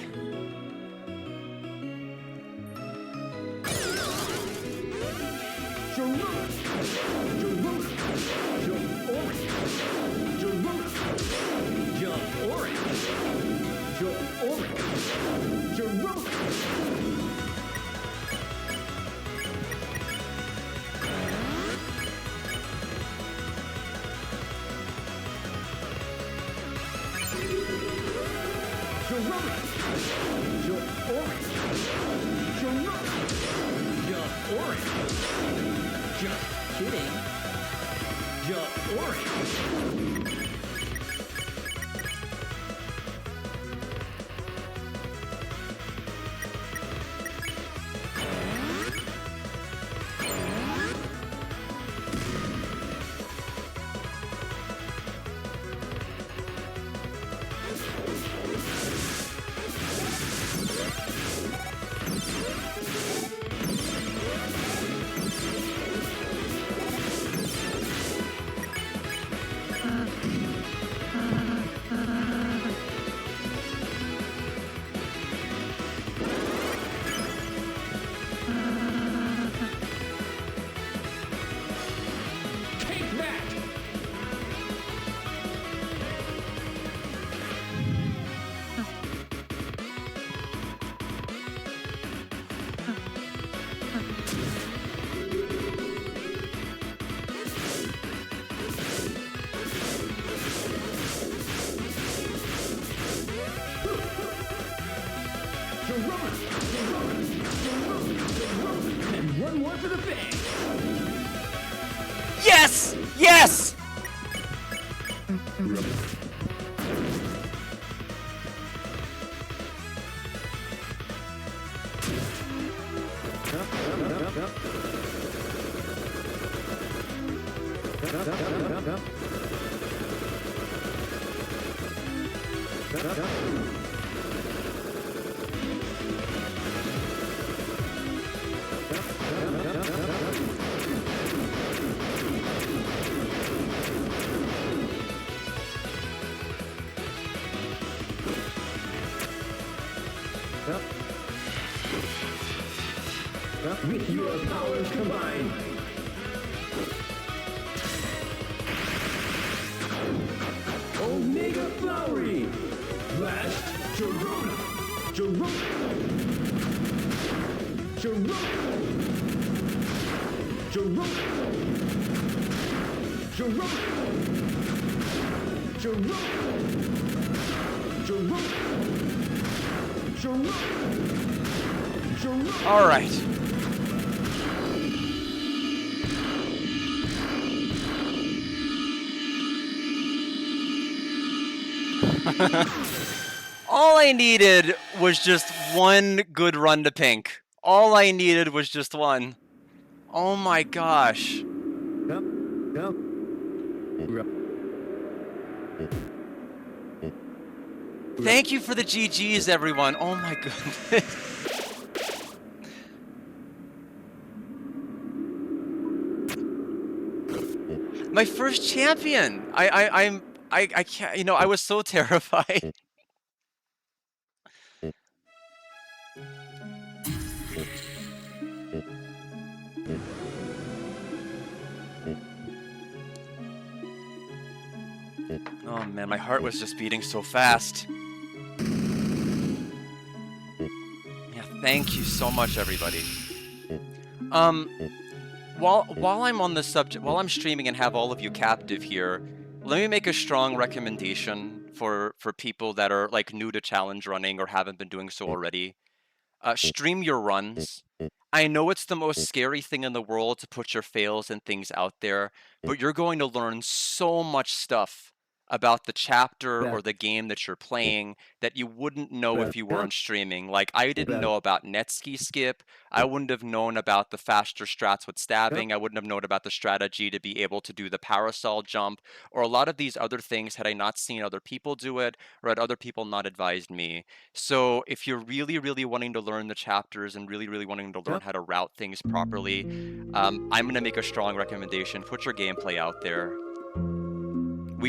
Just kidding. Jump orange. And one more for the bag.
Yes! Yes!
With your powers combined. Omega Flowery. Blast. Gerona. Gerona. Gerona. Gerona. Gerona. Gerona. Gerona. Gerona. Gerona.
All right. All I needed was just one good run to pink. All I needed was just one. Oh my gosh. Thank you for the GGs, everyone. Oh my goodness. My first champion. I can't, you know, I was so terrified. Oh man, my heart was just beating so fast. Yeah, thank you so much, everybody. While I'm on the subject, while I'm streaming and have all of you captive here, let me make a strong recommendation for people that are like new to challenge running or haven't been doing so already. Stream your runs. I know it's the most scary thing in the world to put your fails and things out there, but you're going to learn so much stuff about the chapter or the game that you're playing that you wouldn't know if you weren't streaming. Like, I didn't know about Netski Skip. I wouldn't have known about the faster strats with stabbing. I wouldn't have known about the strategy to be able to do the parasol jump or a lot of these other things had I not seen other people do it or had other people not advised me. So if you're really, really wanting to learn the chapters and really, really wanting to learn how to route things properly, I'm going to make a strong recommendation. Put your gameplay out there.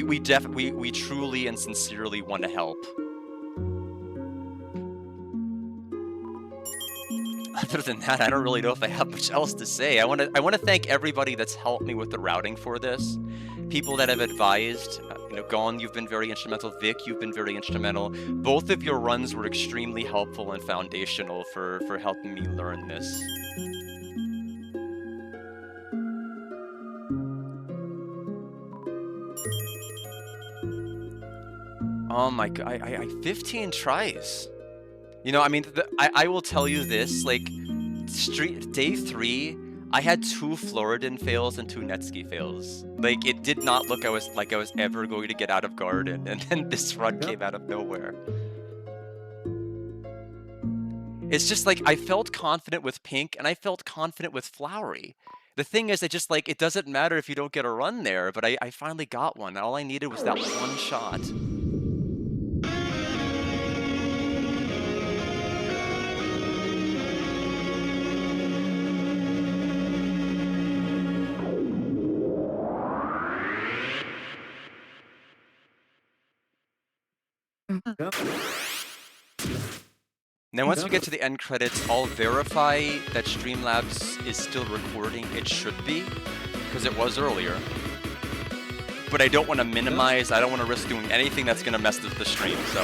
we truly and sincerely want to help. Other than that, I don't really know if I have much else to say. I want to thank everybody that's helped me with the routing for this. People that have advised, Gon, you've been very instrumental. Vic, you've been very instrumental. Both of your runs were extremely helpful and foundational for helping me learn this. Oh my god, I 15 tries. I mean, I will tell you this, like, day 3, I had 2 Floridin fails and 2 Netski fails. Like, it did not look like I was ever going to get out of Garden, and then this run came out of nowhere. It's just like, I felt confident with Pink, and I felt confident with Flowery. The thing is, it doesn't matter if you don't get a run there, but I finally got one. All I needed was that one shot.
Jump.
Now, once we get to the end credits, I'll verify that Streamlabs is still recording. It should be, because it was earlier. But I don't want to minimize, I don't want to risk doing anything that's going to mess with the stream, so.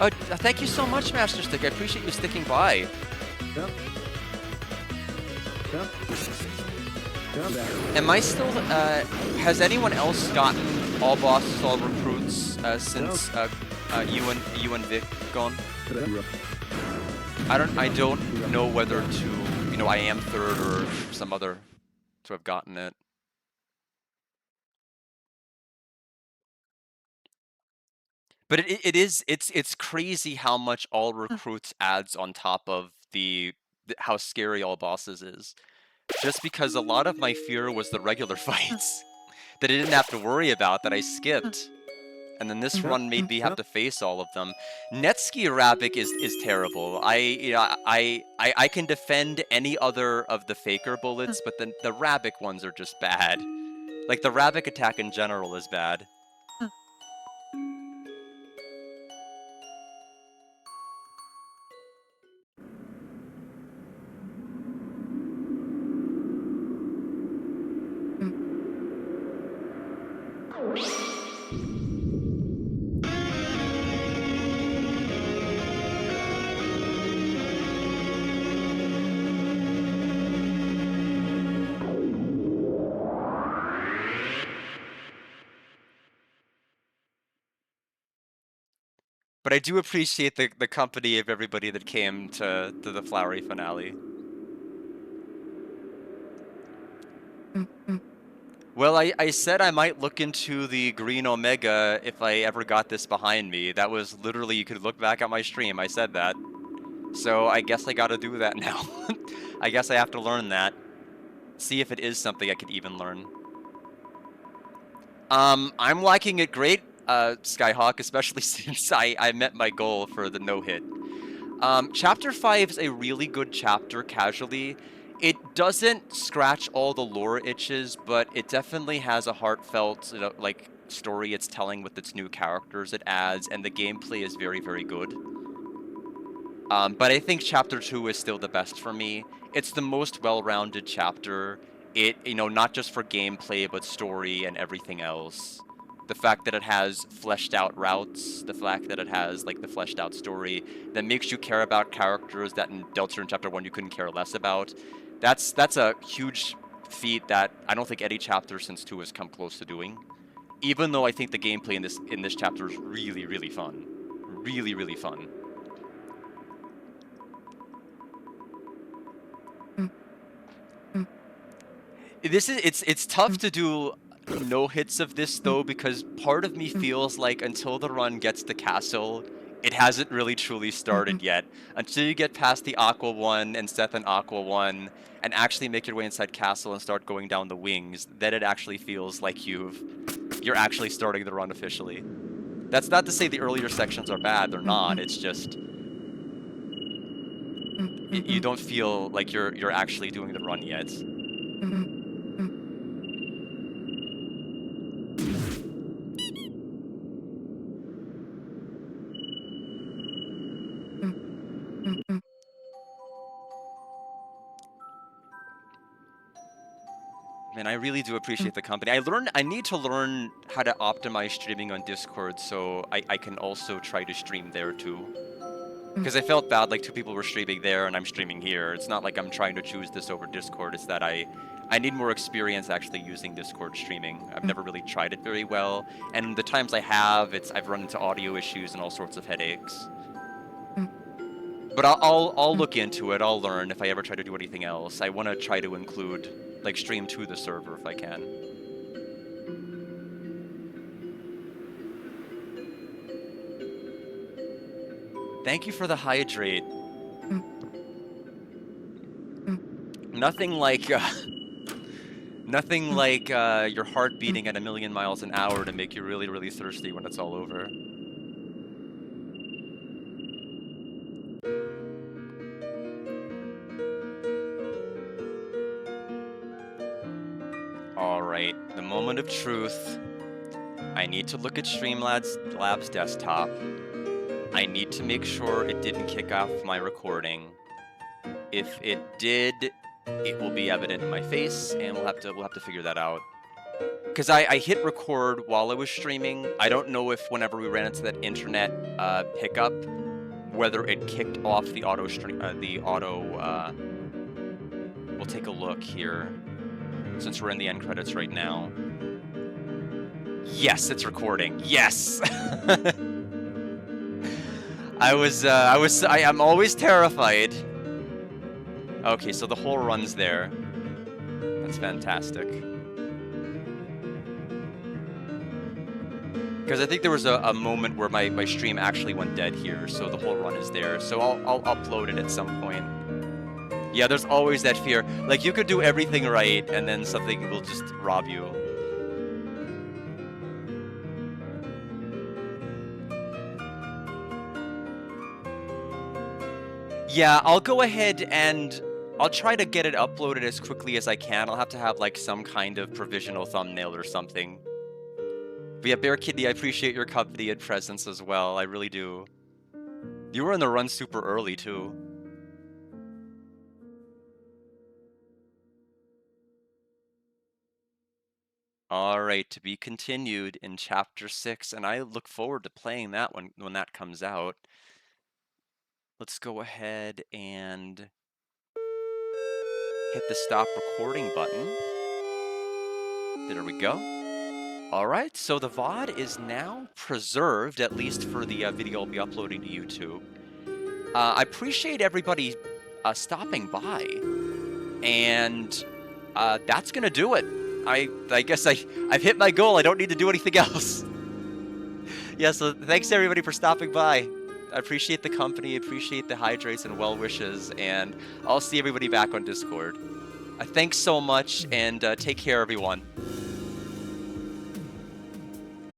Oh, thank you so much, Master Stick. I appreciate you sticking by.
Jump. Jump. Jump.
Am I still, has anyone else gotten all bosses, all recruits, since, you and Vic gone? I don't know whether to, I am third or some other to have gotten it. But it's crazy how much all recruits adds on top of how scary all bosses is. Just because a lot of my fear was the regular fights that I didn't have to worry about, that I skipped. And then this run made me have to face all of them. Netski Rabbik is terrible. I can defend any other of the faker bullets, but the Rabbik ones are just bad. Like, the Rabbik attack in general is bad. But I do appreciate the company of everybody that came to the Flowery finale. Well, I said I might look into the Green Omega if I ever got this behind me. That was literally, you could look back at my stream, I said that. So I guess I gotta do that now. I guess I have to learn that. See if it is something I could even learn. I'm liking it great, Skyhawk, especially since I met my goal for the no-hit. Chapter 5 is a really good chapter, casually. It doesn't scratch all the lore itches, but it definitely has a heartfelt, story it's telling with its new characters it adds, and the gameplay is very, very good. But I think Chapter 2 is still the best for me. It's the most well-rounded chapter. Not just for gameplay, but story and everything else. The fact that it has fleshed out routes, the fact that it has, the fleshed out story, that makes you care about characters that in Deltarune Chapter 1 you couldn't care less about. That's a huge feat that I don't think any chapter since 2 has come close to doing. Even though I think the gameplay in this chapter is really, really fun. Really, really fun. It's tough to do no hits of this though, because part of me feels like until the run gets to Castle, it hasn't really truly started yet. Until you get past the Aqua one and Seth and Aqua one and actually make your way inside Castle and start going down the wings, then it actually feels like you're actually starting the run officially. That's not to say the earlier sections are bad, they're not. It's just you don't feel like you're actually doing the run yet. Man, I really do appreciate the company. I need to learn how to optimize streaming on Discord so I can also try to stream there too. Because I felt bad, like 2 people were streaming there and I'm streaming here. It's not like I'm trying to choose this over Discord, it's that I need more experience actually using Discord streaming. I've never really tried it very well, and the times I have, I've run into audio issues and all sorts of headaches. But I'll look into it, I'll learn if I ever try to do anything else. I want to try to include, like, stream to the server if I can. Thank you for the hydrate. Nothing like your heart beating at 1,000,000 miles an hour to make you really, really thirsty when it's all over. Alright, the moment of truth. I need to look at Streamlabs desktop. I need to make sure it didn't kick off my recording. If it did, it will be evident in my face, and we'll have to figure that out. Because I hit record while I was streaming. I don't know if whenever we ran into that internet pickup, whether it kicked off the auto stream, we'll take a look here, since we're in the end credits right now. Yes, it's recording. Yes. I'm always terrified. Okay, so the whole run's there. That's fantastic. Because I think there was a moment where my stream actually went dead here, so the whole run is there. So I'll upload it at some point. Yeah, there's always that fear. Like, you could do everything right, and then something will just rob you. Yeah, I'll go ahead and I'll try to get it uploaded as quickly as I can. I'll have to have, like, some kind of provisional thumbnail or something. But yeah, Bear Kitty, I appreciate your company and presence as well. I really do. You were in the run super early, too. Alright, to be continued in Chapter 6, and I look forward to playing that one when that comes out. Let's go ahead and hit the stop recording button. There we go. Alright, so the VOD is now preserved, at least for the video I'll be uploading to YouTube. I appreciate everybody stopping by, and that's gonna do it. I guess I've hit my goal. I don't need to do anything else. Yeah, so thanks everybody for stopping by. I appreciate the company, appreciate the hydrates and well wishes, and I'll see everybody back on Discord. Thanks so much, and take care, everyone.